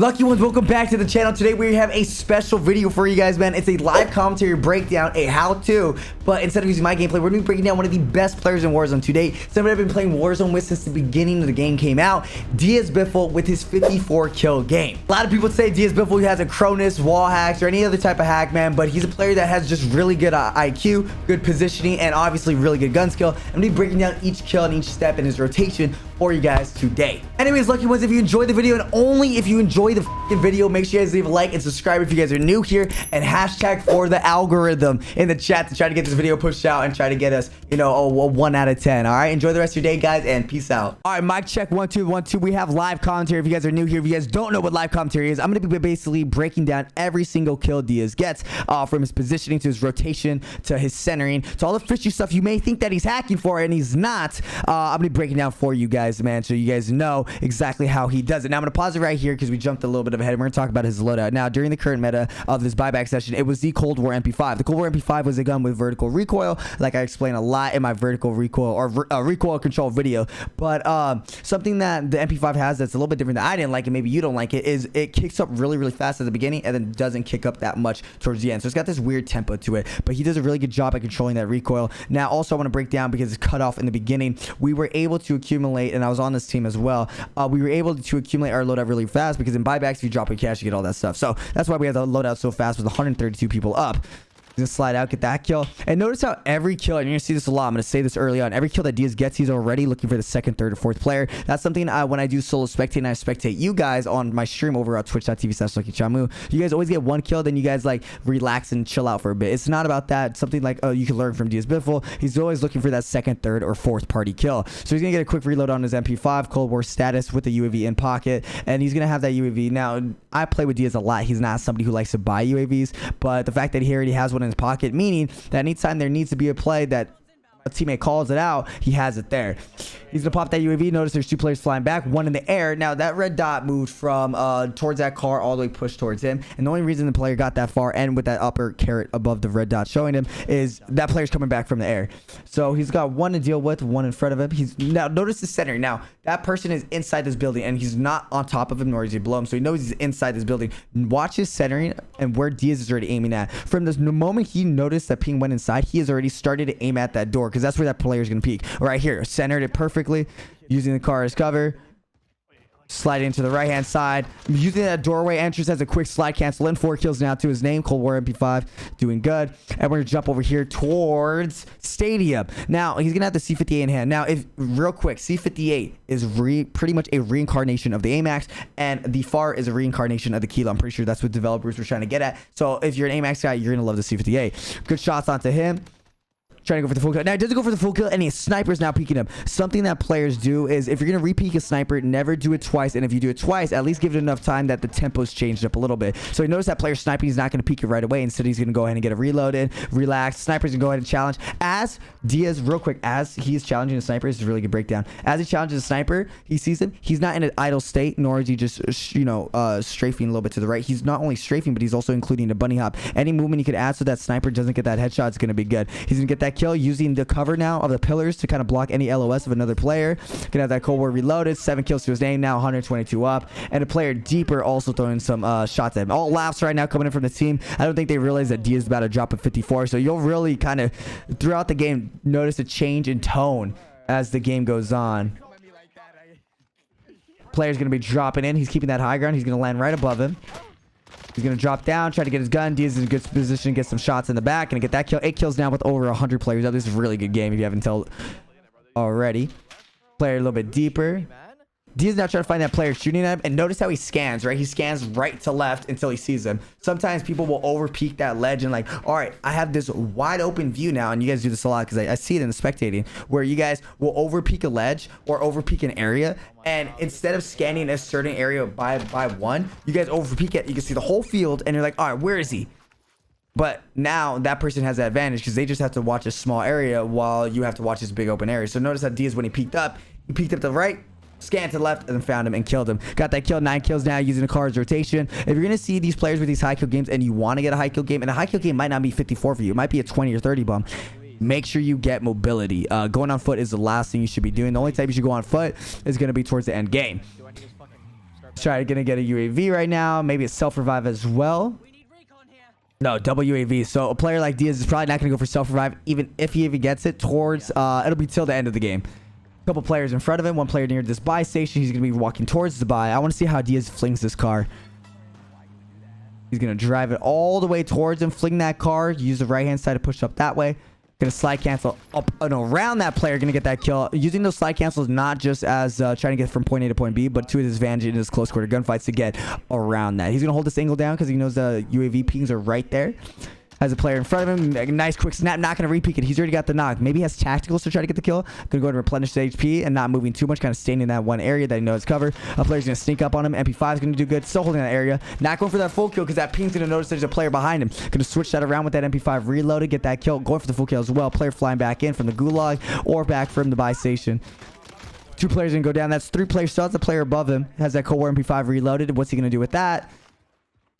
Lucky ones, welcome back to the channel. Today we have a special video for you guys, man. It's a live commentary breakdown, a how-to, but instead of using my gameplay, we're gonna be breaking down one of the best players in Warzone to date. Somebody I've been playing Warzone with since the beginning of the game came out, DiazBiffle, with his 54 kill game. A lot of people say DiazBiffle has a Cronus, wall hacks, or any other type of hack, man, but he's a player that has just really good IQ, good positioning, and obviously really good gun skill. I'm gonna be breaking down each kill and each step in his rotation for you guys today. Anyways, lucky ones, if you enjoyed the video, and only if you enjoy the video, make sure you guys leave a like and subscribe if you guys are new here, and hashtag for the algorithm in the chat to try to get this video pushed out and try to get us, you know, a 1 out of 10. All right, enjoy the rest of your day, guys, and peace out. All right, mic check 1 2 1 2. We have live commentary. If you guys are new here, if you guys don't know what live commentary is, I'm gonna be basically breaking down every single kill Diaz gets, from his positioning to his rotation to his centering to all the fishy stuff you may think that he's hacking for and he's not. I'm gonna be breaking down for you guys, man, so you guys know exactly how he does it. Now I'm gonna pause it right here because we jumped a little bit ahead. We're gonna talk about his loadout. Now, during the current meta of this buyback session, it was the Cold War MP5. The Cold War MP5 was a gun with vertical recoil, like I explained a lot in my vertical recoil or recoil control video. But something that the MP5 has that's a little bit different that I didn't like, and maybe you don't like it, is it kicks up really, really fast at the beginning and then doesn't kick up that much towards the end. So it's got this weird tempo to it, but he does a really good job at controlling that recoil. Now, also I want to break down, because it's cut off in the beginning, we were able to accumulate, and I was on this team as well, we were able to accumulate our loadout really fast, because in buybacks, if you drop a cash, you get all that stuff. So that's why we have the loadout so fast with 132 people up. Gonna slide out, get that kill, and notice how every kill, and you're gonna see this a lot, I'm gonna say this early on, every kill that Diaz gets, he's already looking for the second, third, or fourth player. That's something when I do solo spectate and I spectate you guys on my stream over at twitch.tv/Chamu, you guys always get one kill, then you guys like relax and chill out for a bit. It's not about that. Something like, oh, you can learn from DiazBiffle. He's always looking for that second, third, or fourth party kill. So he's gonna get a quick reload on his MP5, Cold War status with the UAV in pocket, and he's gonna have that UAV. Now, I play with Diaz a lot. He's not somebody who likes to buy UAVs, but the fact that he already has one in his pocket, meaning that anytime there needs to be a play that a teammate calls it out, he has it there. He's gonna pop that UAV. Notice there's 2 players flying back, 1 in the air. Now that red dot moved from towards that car all the way pushed towards him, and the only reason the player got that far and with that upper caret above the red dot showing him is that player's coming back from the air. So he's got 1 to deal with, 1 in front of him. He's now, notice the center. Now that person is inside this building, and he's not on top of him, nor is he below him, so he knows he's inside this building. Watch his centering and where Diaz is already aiming at. From the moment he noticed that ping went inside, he has already started to aim at that door, because that's where that player is gonna peek. Right here, centered it perfectly, using the car as cover, slide into the right hand side, using that doorway entrance as a quick slide cancel in. 4 kills now to his name, Cold War MP5, doing good. And we're gonna jump over here towards Stadium. Now he's gonna have the C58 in hand. Now, if real quick, C58 is pretty much a reincarnation of the AMAX, and the FAR is a reincarnation of the Kilo. I'm pretty sure that's what developers were trying to get at. So if you're an AMAX guy, you're gonna love the C58. Good shots onto him. Trying to go for the full kill. Now, it doesn't go for the full kill, and his sniper's now peeking him. Something that players do is, if you're going to re-peek a sniper, never do it twice. And if you do it twice, at least give it enough time that the tempo's changed up a little bit. So you notice that player sniping, he's not going to peek it right away. Instead, he's going to go ahead and get a reload in, relax. Sniper's going to go ahead and challenge. As Diaz, real quick, as he is challenging the sniper, this is a really good breakdown. As he challenges the sniper, he sees him. He's not in an idle state, nor is he just, you know, strafing a little bit to the right. He's not only strafing, but he's also including a bunny hop. Any movement you could add so that sniper doesn't get that headshot is going to be good. He's going to get that kill using the cover now of the pillars to kind of block any LOS of another player. Gonna have that Cold War reloaded, 7 kills to his name, now 122 up, and a player deeper also throwing some shots at him. All laughs right now coming in from the team. I don't think they realize that Diaz is about to drop a 54, so you'll really kind of throughout the game notice a change in tone as the game goes on. Player's gonna be dropping in. He's keeping that high ground. He's gonna land right above him. He's going to drop down, try to get his gun. Diaz is in a good position, get some shots in the back, and get that kill. 8 kills now with over 100 players up. This is a really good game if you haven't told already. Player a little bit deeper. Diaz now trying to find that player shooting at him, and notice how he scans, right? He scans right to left until he sees him. Sometimes people will over peek that ledge and like, all right, I have this wide open view now, and you guys do this a lot because I see it in the spectating, where you guys will over peek a ledge or over peek an area, and instead of scanning a certain area by one, you guys over peek it. You can see the whole field, and you're like, all right, where is he? But now that person has that advantage because they just have to watch a small area while you have to watch this big open area. So notice how Diaz, when he peeked up to the right, scanned to the left, and then found him and killed him. Got that kill. 9 kills now using the car's rotation. If you're going to see these players with these high kill games and you want to get a high kill game, and a high kill game might not be 54 for you, it might be a 20 or 30 bump, make sure you get mobility. Going on foot is the last thing you should be doing. The only time you should go on foot is going to be towards the end game. Try gonna get a UAV right now. Maybe a self-revive as well. No, double UAV. So a player like Diaz is probably not gonna go for self-revive, even if he even gets it towards it'll be till the end of the game. Couple players in front of him, one player near this buy station. He's gonna be walking towards the buy. I want to see how Diaz flings this car. He's gonna drive it all the way towards him, fling that car, use the right hand side to push up that way. Gonna slide cancel up and around that player, gonna get that kill. Using those slide cancels not just as trying to get from point A to point B, but to his advantage in his close quarter gunfights to get around that. He's gonna hold this angle down because he knows the UAV pings are right there. Has a player in front of him. A nice quick snap. Not going to repeat it. He's already got the knock. Maybe he has tacticals to try to get the kill. Going to go and replenish the HP and not moving too much. Kind of staying in that one area that he knows is covered. A player's going to sneak up on him. MP5 is going to do good. Still holding that area. Not going for that full kill because that ping's going to notice there's a player behind him. Going to switch that around with that MP5 reloaded. Get that kill. Going for the full kill as well. Player flying back in from the gulag or back from the buy station. Two players going to go down. That's three players. Still has the player above him. Has that Cold War MP5 reloaded. What's he going to do with that?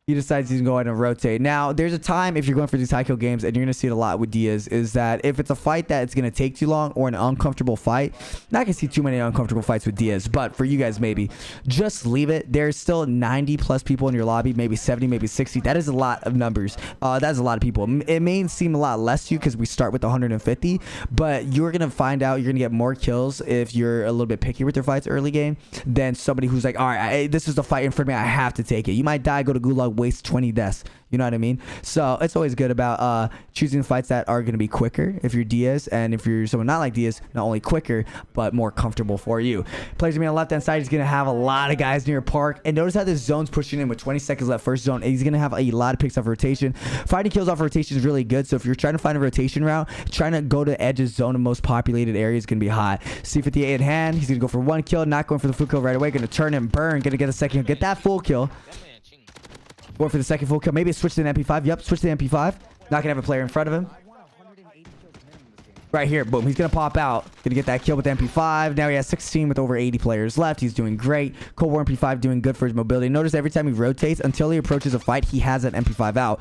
He decides he's going to go ahead and rotate. Now, there's a time if you're going for these high kill games, and you're going to see it a lot with Diaz, is that if it's a fight that it's going to take too long or an uncomfortable fight, not going to see too many uncomfortable fights with Diaz, but for you guys, maybe just leave it. There's still 90 plus people in your lobby, maybe 70, maybe 60. That is a lot of numbers. That's a lot of people. It may seem a lot less to you because we start with 150, but you're going to find out you're going to get more kills if you're a little bit picky with your fights early game than somebody who's like, all right, this is the fight in front of me. I have to take it. You might die, go to gulag, waste 20 deaths. You know what I mean? So it's always good about choosing fights that are going to be quicker if you're Diaz, and if you're someone not like Diaz, not only quicker but more comfortable for you. Players going to be on the left hand side. He's going to have a lot of guys near park, and notice how this zone's pushing in with 20 seconds left. First zone, he's going to have a lot of picks off rotation. Finding kills off rotation is really good. So if you're trying to find a rotation route, trying to go to edges zone of most populated areas is going to be hot. C58 in hand. He's going to go for one kill, not going for the full kill right away. Going to turn and burn. Going to get a second, get that full kill. Going for the second full kill. Maybe switch to an MP5. Yep, switch to the MP5. Not going to have a player in front of him. Right here. Boom. He's going to pop out. Going to get that kill with the MP5. Now he has 16 with over 80 players left. He's doing great. Cold War MP5 doing good for his mobility. Notice every time he rotates until he approaches a fight, he has that MP5 out.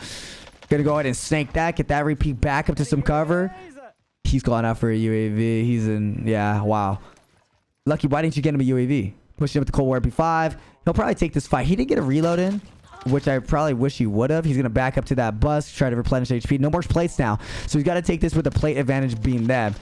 Going to go ahead and snake that. Get that repeat back up to some cover. He's going out for a UAV. He's in... Yeah, wow. Lucky, why didn't you get him a UAV? Push him with the Cold War MP5. He'll probably take this fight. He didn't get a reload in, which I probably wish he would have. He's going to back up to that bus, try to replenish HP. No more plates now. So he's got to take this with the plate advantage being them.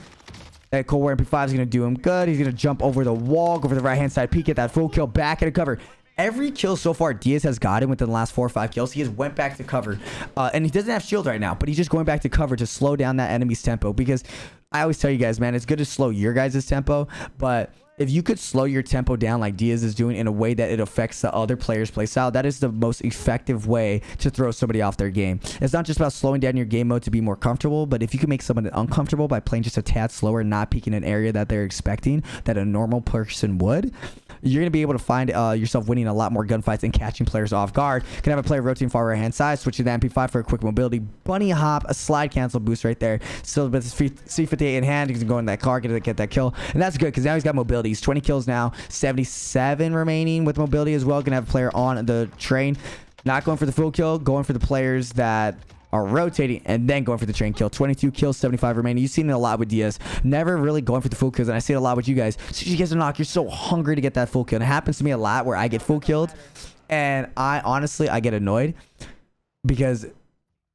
That Cold War MP5 is going to do him good. He's going to jump over the wall, go for the right-hand side peek, get that full kill, back into cover. Every kill so far Diaz has gotten within the last 4 or 5 kills, he has went back to cover. And he doesn't have shield right now, but he's just going back to cover to slow down that enemy's tempo. Because I always tell you guys, man, it's good to slow your guys' tempo, but if you could slow your tempo down like Diaz is doing in a way that it affects the other player's playstyle, that is the most effective way to throw somebody off their game. It's not just about slowing down your game mode to be more comfortable, but if you can make someone uncomfortable by playing just a tad slower, not peeking an area that they're expecting that a normal person would, you're going to be able to find yourself winning a lot more gunfights and catching players off guard. Can have a player rotating far right hand side, switch to the MP5 for a quick mobility, bunny hop, a slide cancel boost right there. Still with his C58 in hand, he can go in that car, get that kill, and that's good because now he's got mobility. He's 20 kills now, 77 remaining with mobility as well. Gonna have a player on the train, not going for the full kill, going for the players that are rotating and then going for the train kill. 22 kills, 75 remaining. You've seen it a lot with Diaz, never really going for the full kills, and I see it a lot with you guys. So you guys are knock, you're so hungry to get that full kill, and it happens to me a lot where I get full killed, and I get annoyed because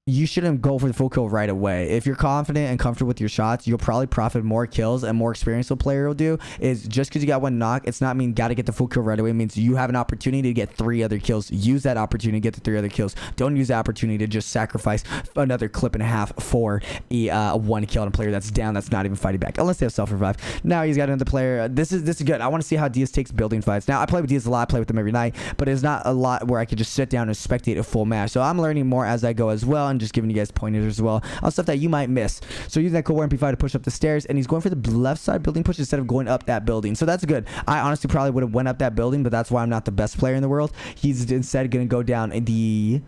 you shouldn't go for the full kill right away. If you're confident and comfortable with your shots, you'll probably profit more kills, and more experienced a player will do is just because you got one knock, it's not mean gotta get the full kill right away. It means you have an opportunity to get 3 other kills. Use that opportunity to get the 3 other kills. Don't use the opportunity to just sacrifice another clip and a half for a 1 kill on a player that's down, that's not even fighting back, unless they have self-revive. Now he's got another player. This is good. I want to see how Diaz takes building fights. Now I play with Diaz a lot, I play with him every night, but it's not a lot where I could just sit down and spectate a full match. So I'm learning more as I go as well, and just giving you guys pointers as well on stuff that you might miss. So using that Cold War MP5 to push up the stairs, and he's going for the left side building push instead of going up that building. So that's good. I honestly probably would have went up that building, but that's why I'm not the best player in the world. He's instead going to go down he's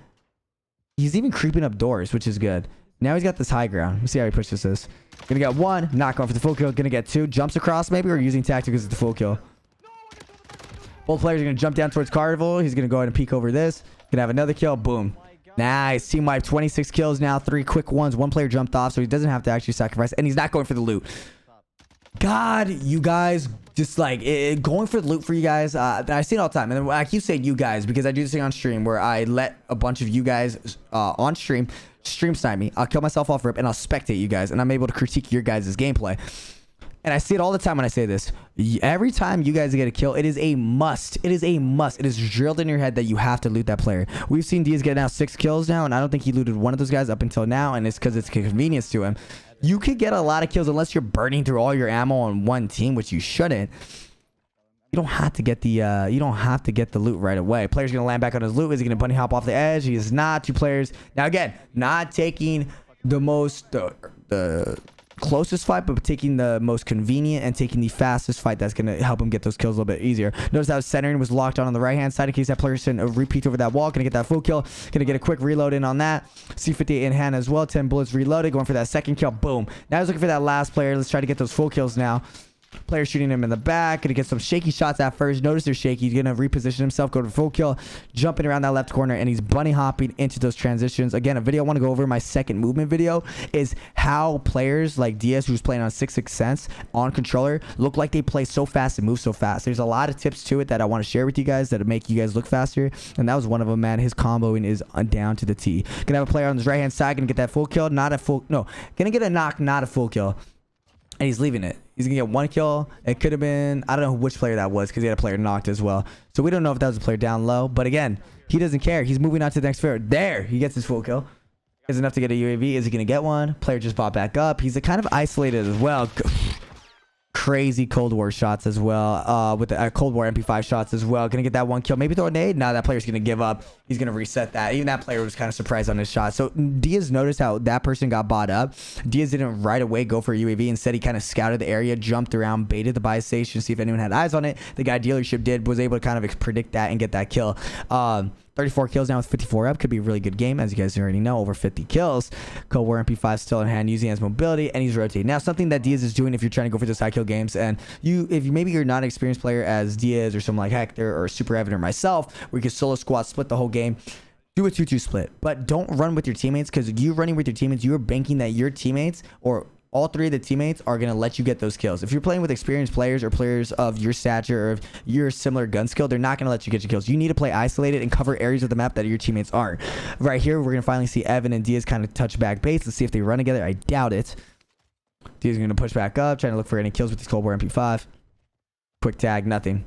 even creeping up doors, which is good. Now he's got this high ground. Let's see how he pushes this. Gonna get 1, not going for the full kill. Gonna get 2, jumps across maybe, or using tactics as the full kill. Both players are gonna jump down towards Carnival. He's gonna go ahead and peek over this. Gonna have another kill. Boom. Nice. Team wipe. 26 kills now. 3 quick ones. 1 player jumped off, so he doesn't have to actually sacrifice. And he's not going for the loot. god, you guys just like going for the loot for you guys. I see it all the time, and then I keep saying you guys because I do this thing on stream where I let a bunch of you guys on stream snipe me. I'll kill myself off rip and I'll spectate you guys, and I'm able to critique your guys' gameplay. And I see it all the time when I say this. Every time you guys get a kill, it is a must. It is a must. It is drilled in your head that you have to loot that player. We've seen Diaz get now 6 kills now, and I don't think he looted one of those guys up until now, and it's because it's convenience to him. You could get a lot of kills unless you're burning through all your ammo on one team, which you shouldn't. You don't have to get the loot right away. Player's gonna land back on his loot. Is he gonna bunny hop off the edge? He is not. 2 players. Now again, not taking the most the closest fight, but taking the most convenient and taking the fastest fight that's going to help him get those kills a little bit easier. Notice how centering was locked on the right hand side in case that player sent a repeat over that wall. Gonna get that full kill, gonna get a quick reload in on that. C58 in hand as well, 10 bullets reloaded, going for that second kill. Boom. Now he's looking for that last player. Let's try to get those full kills now. Player shooting him in the back. Gonna get some shaky shots at first. Notice they're shaky. He's gonna reposition himself, go to full kill, jumping around that left corner, and he's bunny hopping into those transitions. Again, a video I want to go over, my second movement video, is how players like Diaz, who's playing on 6 Sense on controller, look like they play so fast and move so fast. There's a lot of tips to it that I want to share with you guys that'll make you guys look faster, and that was one of them, man. His comboing is down to the T. Gonna have a player on his right hand side, gonna get that full kill, gonna get a knock, not a full kill. And he's leaving it. He's gonna get 1 kill. It could have been, I don't know which player that was because he had a player knocked as well. So we don't know if that was a player down low. But again, he doesn't care. He's moving on to the next player. There, he gets his full kill. Is enough to get a UAV. Is he gonna get one? Player just bought back up. He's kind of isolated as well. Crazy Cold War shots as well, with the Cold War MP5 shots as well. Gonna get that 1 kill, maybe throw a nade. Now that player's gonna give up. He's gonna reset that. Even that player was kind of surprised on his shot. So Diaz noticed how that person got bought up. Diaz didn't right away go for a UAV. Instead, he kind of scouted the area, jumped around, baited the buy station, see if anyone had eyes on it. The guy dealership did, was able to kind of predict that and get that kill. 34 kills now with 54 up. Could be a really good game, as you guys already know. Over 50 kills. Cold War MP5 still in hand, using his mobility, and he's rotating. Now, something that Diaz is doing if you're trying to go for those high kill games, and if maybe you're not an experienced player as Diaz or someone like Hector or Super Evan or myself, where you can solo squad, split the whole game, do a 2-2 split. But don't run with your teammates, because you running with your teammates, you're banking that your teammates or all 3 of the teammates are going to let you get those kills. If you're playing with experienced players or players of your stature or of your similar gun skill, they're not going to let you get your kills. You need to play isolated and cover areas of the map that your teammates aren't. Right here, we're going to finally see Evan and Diaz kind of touch back base. Let's see if they run together. I doubt it. Diaz is going to push back up, trying to look for any kills with this Cold War MP5. Quick tag, nothing.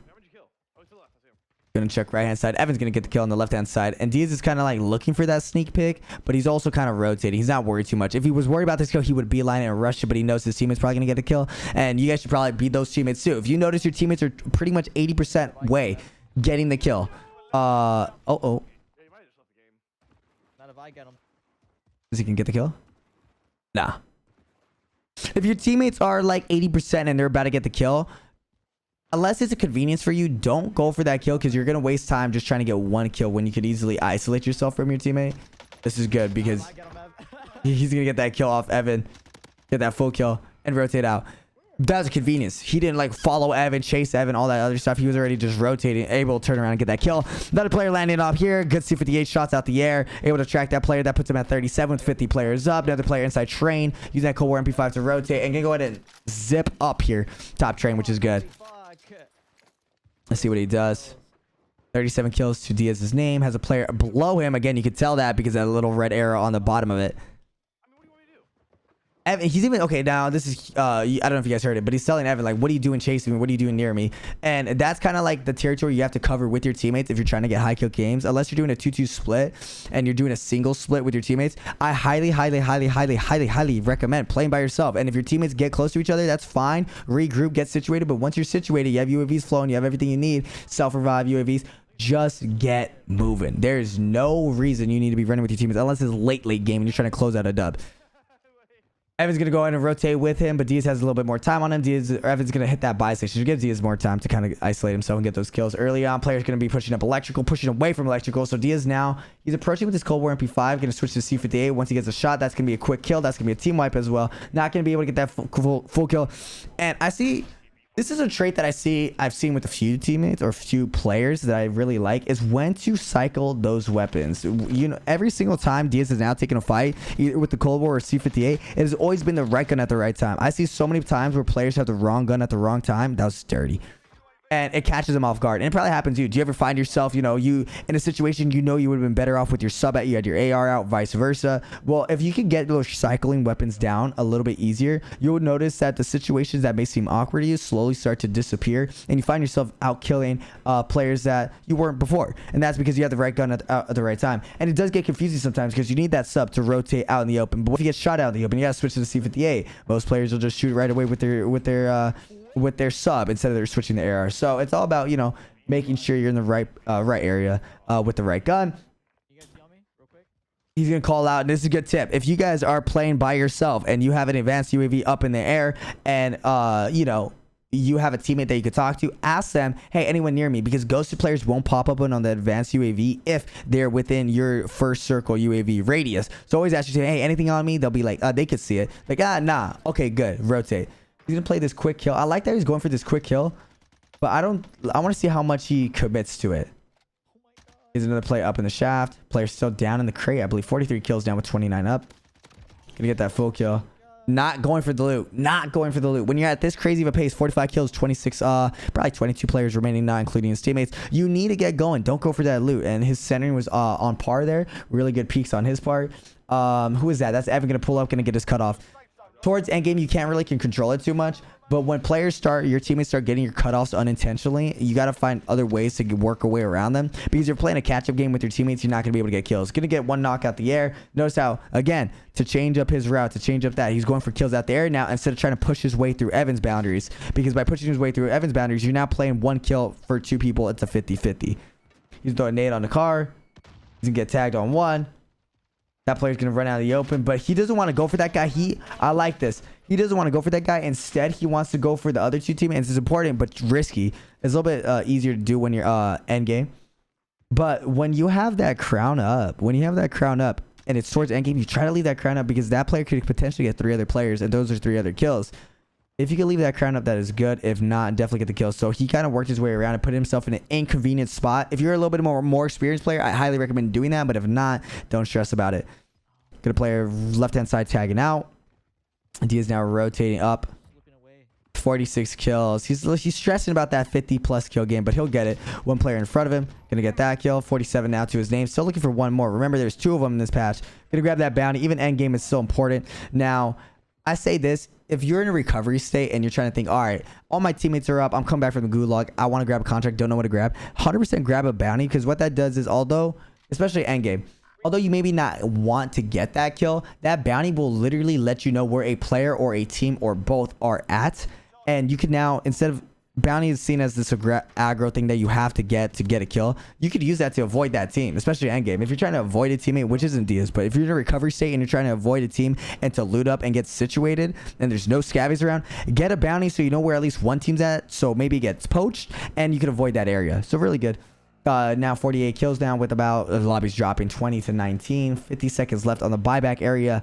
Gonna check right hand side. Evan's gonna get the kill on the left hand side, and Diaz is kind of like looking for that sneak pick, but he's also kind of rotating. He's not worried too much. If he was worried about this kill, he would beeline it and rush it, but he knows his teammate's probably gonna get a kill, and you guys should probably beat those teammates too. If you notice your teammates are pretty much 80% way getting the kill. Not if I get him. Is he gonna get the kill? Nah. If your teammates are like 80% and they're about to get the kill, unless it's a convenience for you, don't go for that kill, because you're going to waste time just trying to get 1 kill when you could easily isolate yourself from your teammate. This is good because he's going to get that kill off Evan, get that full kill, and rotate out. That was a convenience. He didn't like follow Evan, chase Evan, all that other stuff. He was already just rotating, able to turn around and get that kill. Another player landing up here. Good C58 shots out the air. Able to track that player. That puts him at 37 with 50 players up. Another player inside train. Using that Cold War MP5 to rotate. And gonna go ahead and zip up here. Top train, which is good. Let's see what he does. 37 kills to Diaz's name. Has a player below him. Again, you can tell that because of that little red arrow on the bottom of it. Evan, he's even okay now. This is I don't know if you guys heard it, but he's telling Evan like, "What are you doing chasing me? What are you doing near me?" And that's kind of like the territory you have to cover with your teammates if you're trying to get high kill games. Unless you're doing a 2-2 split and you're doing a single split with your teammates, I highly recommend playing by yourself. And if your teammates get close to each other, that's fine. Regroup, get situated. But once you're situated, you have UAVs flowing, you have everything you need. Self-revive UAVs. Just get moving. There's no reason you need to be running with your teammates unless it's late game and you're trying to close out a dub. Evan's going to go ahead and rotate with him, but Diaz has a little bit more time on him. Evan's going to hit that buy station. It gives Diaz more time to kind of isolate himself and get those kills early on. Player's going to be pushing up electrical, pushing away from electrical. So Diaz now, he's approaching with his Cold War MP5, going to switch to C58. Once he gets a shot, that's going to be a quick kill. That's going to be a team wipe as well. Not going to be able to get that full kill. And I see This is a trait that I've seen with a few teammates or a few players that I really like, is when to cycle those weapons. You know, every single time Diaz is now taking a fight, either with the Cold War or C58, it has always been the right gun at the right time. I see so many times where players have the wrong gun at the wrong time. That was dirty. And it catches them off guard. And it probably happens to you. Do you ever find yourself, you know, you in a situation, you know, you would have been better off with your sub at, you had your AR out, vice versa. Well, if you could get those cycling weapons down a little bit easier, you would notice that the situations that may seem awkward to you slowly start to disappear. And you find yourself out killing players that you weren't before. And that's because you have the right gun at the right time. And it does get confusing sometimes because you need that sub to rotate out in the open. But if you get shot out in the open, you got to switch to the C58. Most players will just shoot right away with their sub instead of their switching the AR. So it's all about, you know, making sure you're in the right area with the right gun. He's gonna call out, and this is a good tip. If you guys are playing by yourself and you have an advanced UAV up in the air, and you know, you have a teammate that you could talk to, ask them, hey, anyone near me? Because ghosted players won't pop up on the advanced UAV if they're within your first circle UAV radius. So always ask you, hey, anything on me? They'll be like, they could see it. Like, nah. Okay, good. Rotate. He's gonna play this quick kill. I like that he's going for this quick kill, but I want to see how much he commits to it. Here's another play up in the shaft. Player still down in the crate. I believe 43 kills down with 29 up. Gonna get that full kill. Not going for the loot. Not going for the loot. When you're at this crazy of a pace, 45 kills, 26, probably 22 players remaining now, including his teammates. You need to get going. Don't go for that loot. And his centering was on par there. Really good peaks on his part. Who is that? That's Evan gonna pull up, gonna get his cutoff. Towards endgame, you can't really control it too much. But when your teammates start getting your cutoffs unintentionally, you got to find other ways to work a way around them. Because you're playing a catch-up game with your teammates, you're not going to be able to get kills. Going to get one knock out the air. Notice how, again, to change up his route, to change up that, he's going for kills out the air now instead of trying to push his way through Evan's boundaries. Because by pushing his way through Evan's boundaries, you're now playing one kill for two people. It's a 50-50. He's throwing a nade on the car. He's going to get tagged on one. That player's going to run out of the open, but he doesn't want to go for that guy. I like this. He doesn't want to go for that guy. Instead, he wants to go for the other two teammates. It's important, but risky. It's a little bit easier to do when you're end game. But when you have that crown up, and it's towards end game, you try to leave that crown up because that player could potentially get 3 other players, and those are 3 other kills. If you can leave that crown up, that is good. If not, definitely get the kill. So he kind of worked his way around and put himself in an inconvenient spot. If you're a little bit more experienced player, I highly recommend doing that. But if not, don't stress about it. Good player left-hand side tagging out. Diaz now rotating up. 46 kills. He's stressing about that 50+ kill game, but he'll get it. One player in front of him. Gonna get that kill. 47 now to his name. Still looking for one more. Remember, there's 2 of them in this patch. Gonna grab that bounty. Even end game is still important. Now, I say this. If you're in a recovery state and you're trying to think, all right, all my teammates are up, I'm coming back from the gulag, I want to grab a contract, don't know what to grab, 100% grab a bounty, because what that does is, especially endgame, although you maybe not want to get that kill, that bounty will literally let you know where a player or a team or both are at. And you can now, instead of bounty is seen as this aggro thing that you have to get a kill, you could use that to avoid that team, especially endgame. If you're trying to avoid a teammate, which isn't Diaz, but if you're in a recovery state and you're trying to avoid a team and to loot up and get situated and there's no scabbies around, get a bounty so you know where at least one team's at, so maybe it gets poached and you can avoid that area. So really good. Now 48 kills down with about the lobby's dropping 20 to 19. 50 seconds left on the buyback area.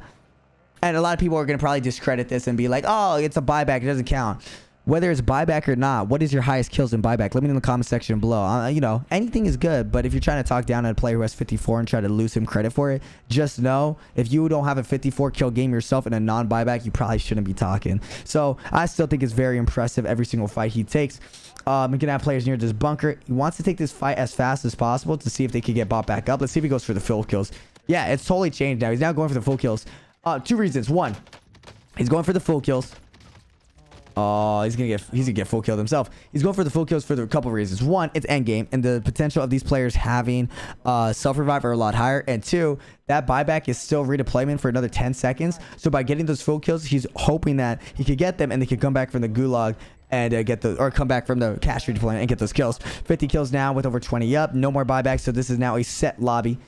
And a lot of people are going to probably discredit this and be like, oh, it's a buyback, it doesn't count. Whether it's buyback or not, what is your highest kills in buyback? Let me know in the comment section below. You know, anything is good, but if you're trying to talk down at a player who has 54 and try to lose him credit for it, just know if you don't have a 54 kill game yourself in a non-buyback, you probably shouldn't be talking. So I still think it's very impressive every single fight he takes. You're gonna have players near this bunker. He wants to take this fight as fast as possible to see if they can get bought back up. Let's see if he goes for the full kills. Yeah, it's totally changed now. He's now going for the full kills. 2 reasons. 1, he's going for the full kills. Oh, he's gonna get full killed himself. He's going for the full kills for a couple of reasons. 1, it's end game, and the potential of these players having self-revive are a lot higher. And 2, that buyback is still redeployment for another 10 seconds. So by getting those full kills, he's hoping that he could get them and they could come back from the gulag and come back from the cash redeployment and get those kills. 50 kills now with over 20 up. No more buybacks, so this is now a set lobby.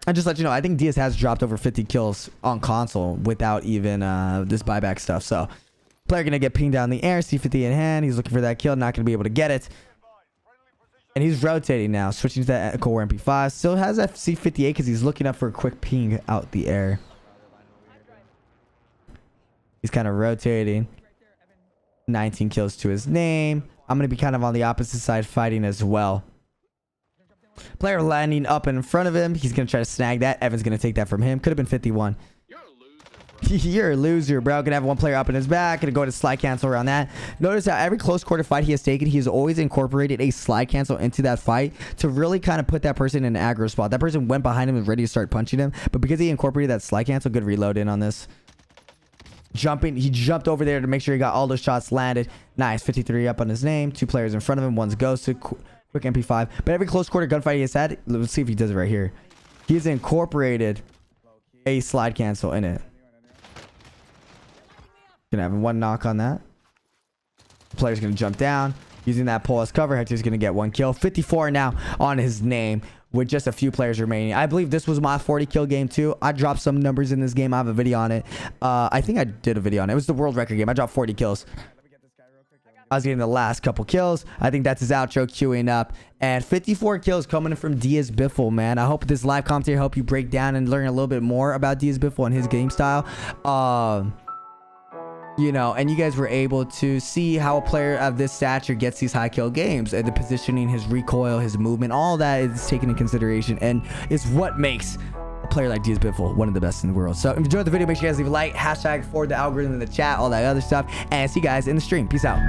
And just let you know, I think Diaz has dropped over 50 kills on console without even this buyback stuff. So player gonna get pinged down in the air, C50 in hand. He's looking for that kill, not gonna be able to get it. And he's rotating now, switching to that Core MP5. Still has that C58 because he's looking up for a quick ping out the air. He's kind of rotating. 19 kills to his name. I'm going to be kind of on the opposite side fighting as well. Player landing up in front of him. He's going to try to snag that. Evan's going to take that from him. Could have been 51. You're a loser, bro. Gonna have one player up in his back. Gonna go to slide cancel around that. Notice how every close quarter fight he has taken, he has always incorporated a slide cancel into that fight to really kind of put that person in an aggro spot. That person went behind him and ready to start punching him, but because he incorporated that slide cancel, good reload in on this. He jumped over there to make sure he got all those shots landed. Nice. 53 up on his name. 2 players in front of him. One's ghosted. Quick MP5. But every close quarter gunfight he has had, let's see if he does it right here. He's incorporated a slide cancel in it. Gonna have one knock on that. The player's gonna jump down using that pole as cover. Hector's gonna get 1 kill. 54 now on his name with just a few players remaining. I believe this was my 40 kill game too. I dropped some numbers in this game. I have a video on it. I think I did a video on it. It was the world record game. I dropped 40 kills. I was getting the last couple kills. I think that's his outro queuing up. And 54 kills coming in from DiazBiffle, man. I hope this live commentary help you break down and learn a little bit more about DiazBiffle and his game style. You know, and you guys were able to see how a player of this stature gets these high kill games, and the positioning, his recoil, his movement, all that is taken into consideration and is what makes a player like DiazBiffle one of the best in the world. So if you enjoyed the video, make sure you guys leave a like, hashtag forward the algorithm in the chat, all that other stuff, and see you guys in the stream. Peace out.